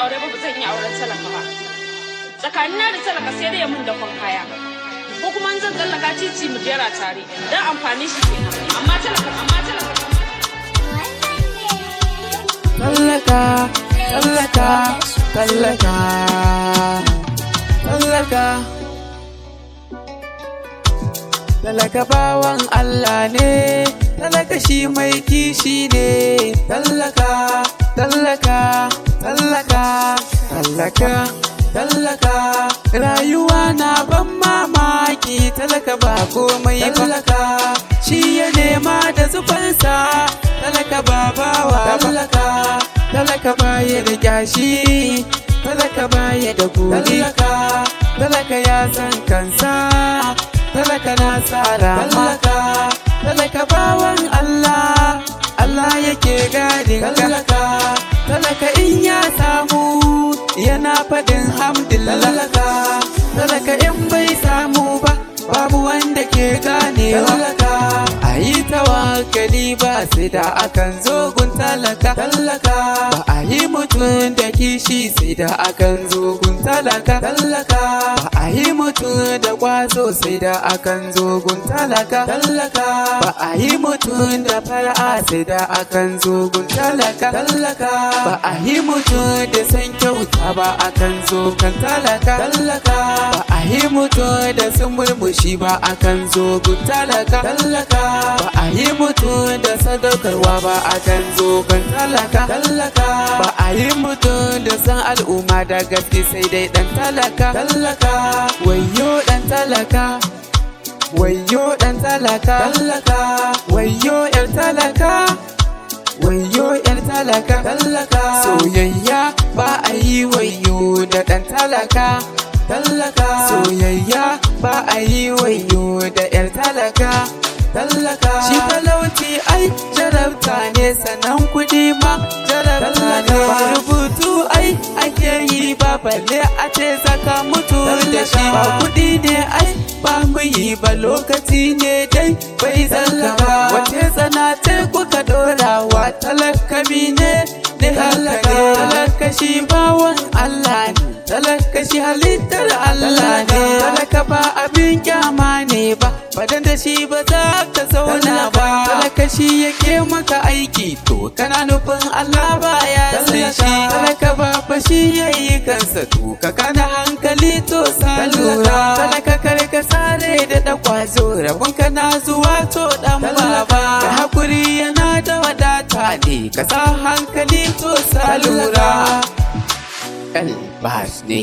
aure ba zan yi auren talaka ba. Tsakanina da talaka sai dai ya mun dakon kaya. Ko kuma in zan tsallaka titi mu jera tare don amfani shi kenan. Amma talaka. Talaka bawan Allah ne, talaka shi mai kishi ne. Talaka rayuwa na ban mamaki, talaka ba komai ba. Shi ya nema da zufansa, talaka ba bawa. Talaka baya da kyashi, talaka baya da gori. Talaka ya san kansa, talaka na tsara. Talaka bawan Allah, Allah yake gadin ka. Talaka in ya samu yana faɗin hamdulillah. Talaka in bai samu ba, babu wanda ke ganewa. A yi tawakkali ba sai da akan zo gun talaka. Ba a yi mutum da kishi sai da akan zo gun talaka. Ba a yi mutum da kwazo sai da akan zo gun talaka. Ba a yi mutum da fara'a sai da akan zo gun talaka. Ba a yi mutum da san kyauta ba akan zo kan talaka. Ba a yi mutum da sun murmushi ba akan zo gun talaka. Ba a yi mutum da sadaukarwa ba akan zo kan talaka. Ba a yi mutum da san al'umma da gaske sai dai dan talaka. Wayyo dan talaka, wayyo dan talaka, wayyo yar talaka, wayyo yar talaka. Soyayya ba a yi wayyo da dan talaka. Soyayya ba a yi wayyo da yar talaka. Shi talauci ai jarabta ne, sannan kuɗi ma jarabta ne. Ba rubutu ai ake yi ba, balle a ce saka mutu da shi. Ba kuɗi ne ai ba mu yi ba, lokaci ne dai bai zalla ba. Wace tsana ce kuka ɗorawa talakami ne da halaka. Talaka shi bawan Allah ne, talaka shi halittar Allah ne. Talaka ba abin kyama ne ba, fadan da shi ba za ka zauna ba. Talaka shi yake maka aiki, to kana nufin Allah ba ya san shi. Talaka ba fa shi yayi kansa, to ka kana hankali to sa lura. Talaka kar ka sare da dakwazo, rabon kana zuwa to dan baba. Da hakuri yana da wadata ne, ka sa hankali to sa lura. El Basho ne.